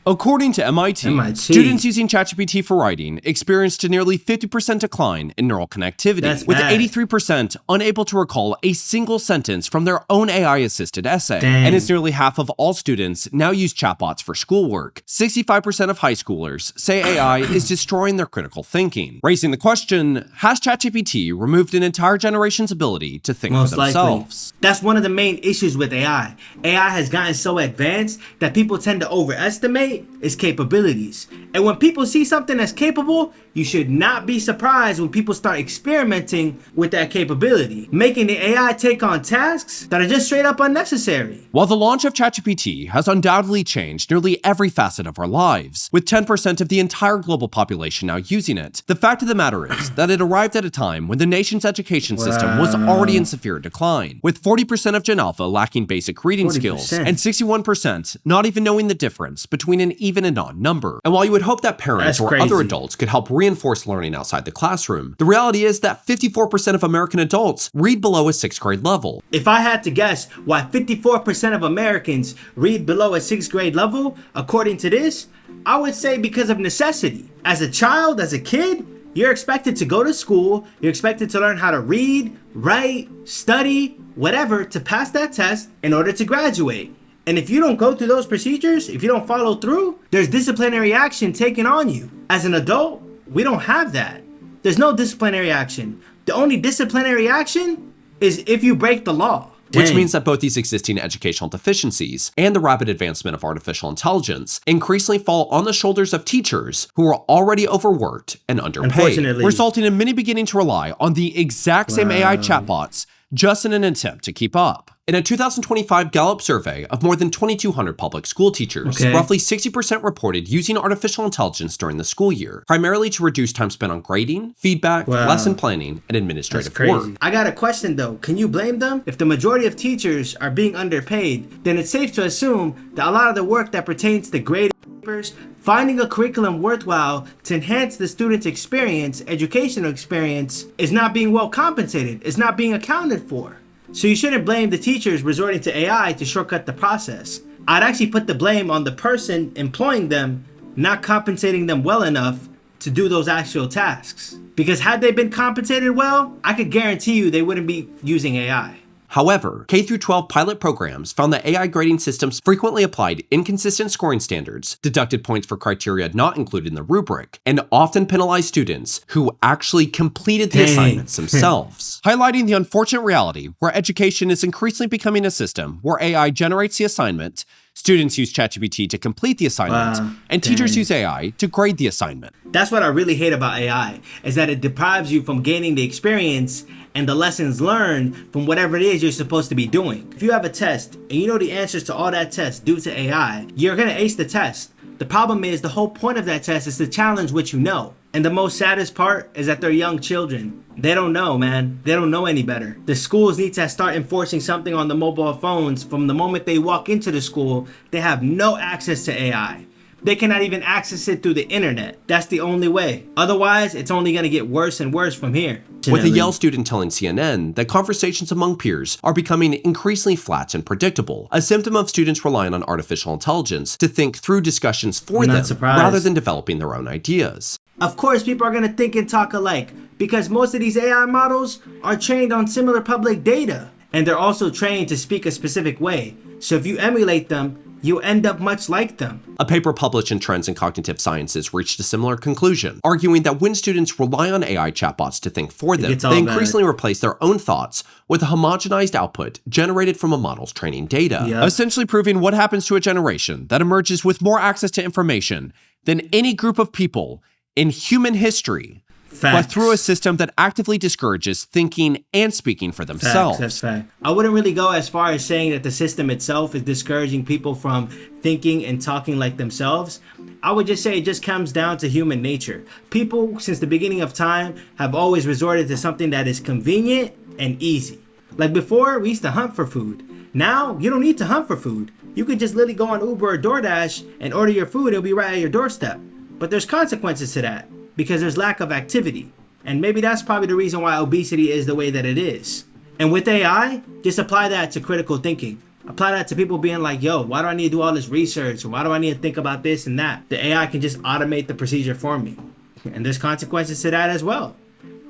According to MIT, students using ChatGPT for writing experienced a nearly 50% decline in neural connectivity, with 83% unable to recall a single sentence from their own AI-assisted essay. And it's nearly half of all students now use chatbots for schoolwork. 65% of high schoolers say AI is destroying their critical thinking, raising the question, has ChatGPT removed an entire generation's ability to think for themselves? That's one of the main issues with AI. AI has gotten so advanced that people tend to overestimate its capabilities. And when people see something that's capable, you should not be surprised when people start experimenting with that capability, making the AI take on tasks that are just straight up unnecessary. While the launch of ChatGPT has undoubtedly changed nearly every facet of our lives, with 10% of the entire global population now using it, the fact of the matter is that it arrived at a time when the nation's education system was already in severe decline, with 40% of Gen Alpha lacking basic reading skills, and 61% not even knowing the difference between an even and odd number. And while you would hope that parents or other adults could help reinforce learning outside the classroom, the reality is that 54% of American adults read below a 6th grade level. If I had to guess why 54% of Americans read below a 6th grade level, according to this, I would say because of necessity. As a child, as a kid, you're expected to go to school, you're expected to learn how to read, write, study, whatever, to pass that test in order to graduate. And if you don't go through those procedures, if you don't follow through, there's disciplinary action taken on you. As an adult, we don't have that. There's no disciplinary action. The only disciplinary action is if you break the law. Which means that both these existing educational deficiencies and the rapid advancement of artificial intelligence increasingly fall on the shoulders of teachers who are already overworked and underpaid, resulting in many beginning to rely on the exact same AI chatbots just in an attempt to keep up. In a 2025 Gallup survey of more than 2,200 public school teachers, roughly 60% reported using artificial intelligence during the school year, primarily to reduce time spent on grading, feedback, lesson planning, and administrative work. I got a question though. Can you blame them? If the majority of teachers are being underpaid, then it's safe to assume that a lot of the work that pertains to grading papers, finding a curriculum worthwhile to enhance the student's experience, educational experience, is not being well compensated, is not being accounted for. So you shouldn't blame the teachers resorting to AI to shortcut the process. I'd actually put the blame on the person employing them, not compensating them well enough to do those actual tasks. Because had they been compensated well, I could guarantee you they wouldn't be using AI. However, K-12 pilot programs found that AI grading systems frequently applied inconsistent scoring standards, deducted points for criteria not included in the rubric, and often penalized students who actually completed the assignments themselves, highlighting the unfortunate reality where education is increasingly becoming a system where AI generates the assignment, students use ChatGPT to complete the assignment, and teachers use AI to grade the assignment. That's what I really hate about AI, is that it deprives you from gaining the experience and the lessons learned from whatever it is you're supposed to be doing. If you have a test and you know the answers to all that test due to AI, you're gonna ace the test. The problem is the whole point of that test is to challenge what you know. And the most saddest part is that they're young children. They don't know, man. They don't know any better. The schools need to start enforcing something on the mobile phones. From the moment they walk into the school, they have no access to AI. They cannot even access it through the internet. That's the only way. Otherwise, it's only gonna get worse and worse from here. With a Yale student telling CNN that conversations among peers are becoming increasingly flat and predictable, a symptom of students relying on artificial intelligence to think through discussions for them rather than developing their own ideas. Of course, people are gonna think and talk alike because most of these AI models are trained on similar public data, and they're also trained to speak a specific way. So if you emulate them, you end up much like them. A paper published in Trends in Cognitive Sciences reached a similar conclusion, arguing that when students rely on AI chatbots to think for them, they increasingly replace their own thoughts with a homogenized output generated from a model's training data, essentially proving what happens to a generation that emerges with more access to information than any group of people in human history, but through a system that actively discourages thinking and speaking for themselves. That's fact. I wouldn't really go as far as saying that the system itself is discouraging people from thinking and talking like themselves. I would just say it just comes down to human nature. People, since the beginning of time, have always resorted to something that is convenient and easy. Like before, we used to hunt for food. Now, you don't need to hunt for food. You could just literally go on Uber or DoorDash and order your food. It'll be right at your doorstep. But there's consequences to that, because there's lack of activity. And maybe that's probably the reason why obesity is the way that it is. And with AI, just apply that to critical thinking. Apply that to people being like, yo, why do I need to do all this research? Or why do I need to think about this and that? The AI can just automate the procedure for me. And there's consequences to that as well.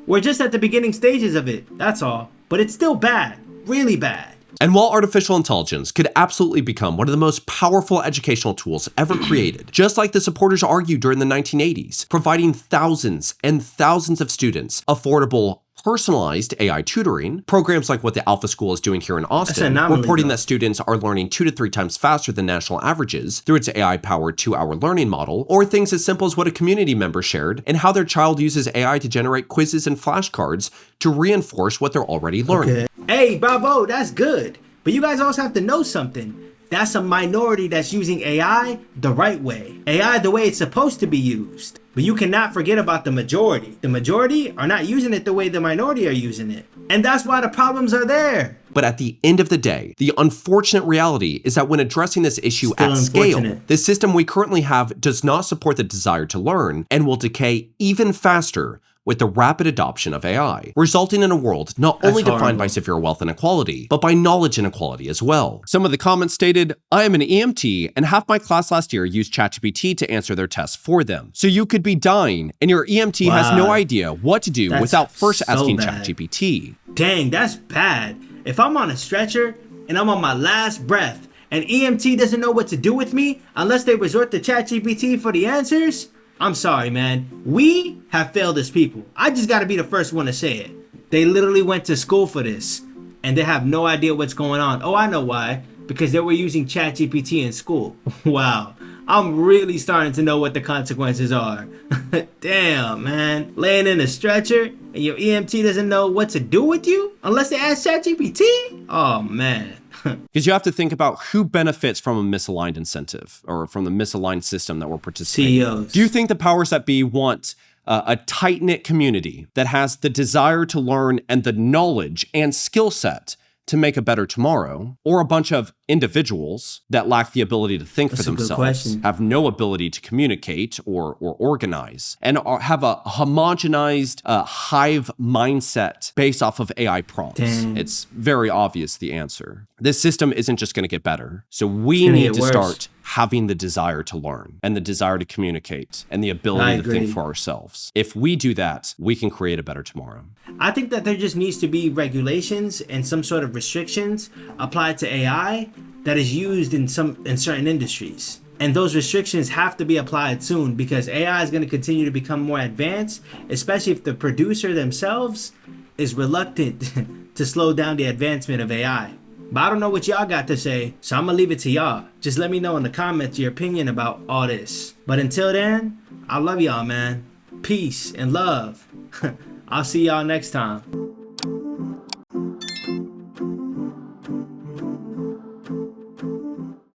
We're just at the beginning stages of it, that's all. But it's still bad, really bad. And while artificial intelligence could absolutely become one of the most powerful educational tools ever created, just like the supporters argued during the 1980s, providing thousands and thousands of students affordable, personalized AI tutoring, programs like what the Alpha School is doing here in Austin, reporting that students are learning 2 to 3 times faster than national averages through its AI-powered 2-hour learning model, or things as simple as what a community member shared and how their child uses AI to generate quizzes and flashcards to reinforce what they're already learning. Okay. Hey, bravo, that's good. But you guys also have to know something. That's a minority that's using AI the right way. AI the way it's supposed to be used. But you cannot forget about the majority. The majority are not using it the way the minority are using it. And that's why the problems are there. But at the end of the day, the unfortunate reality is that when addressing this issue at scale, the system we currently have does not support the desire to learn and will decay even faster with the rapid adoption of AI, resulting in a world not only defined by severe wealth inequality, but by knowledge inequality as well. Some of the comments stated, I am an EMT and half my class last year used ChatGPT to answer their tests for them. So you could be dying and your EMT has no idea what to do without first asking ChatGPT. Dang, that's bad. If I'm on a stretcher and I'm on my last breath and EMT doesn't know what to do with me unless they resort to ChatGPT for the answers, I'm sorry, man. We have failed as people. I just gotta be the first one to say it. They literally went to school for this and they have no idea what's going on. Oh, I know why. Because they were using ChatGPT in school. Wow. I'm really starting to know what the consequences are. Damn, man. Laying in a stretcher and your EMT doesn't know what to do with you unless they ask ChatGPT? Oh, man. Because you have to think about who benefits from a misaligned incentive or from the misaligned system that we're participating in. CEOs. Do you think the powers that be want a tight-knit community that has the desire to learn and the knowledge and skill set to make a better tomorrow, or a bunch of individuals that lack the ability to think for themselves, have no ability to communicate or organize, and have a homogenized hive mindset based off of AI prompts? Dang. It's very obvious the answer. This system isn't just going to get better. So we need to start having the desire to learn and the desire to communicate and the ability to think for ourselves. If we do that, we can create a better tomorrow. I think that there just needs to be regulations and some sort of restrictions applied to AI that is used in certain industries. And those restrictions have to be applied soon because AI is going to continue to become more advanced, especially if the producer themselves is reluctant to slow down the advancement of AI. But I don't know what y'all got to say, so I'm gonna leave it to y'all. Just let me know in the comments your opinion about all this. But until then, I love y'all, man. Peace and love. I'll see y'all next time.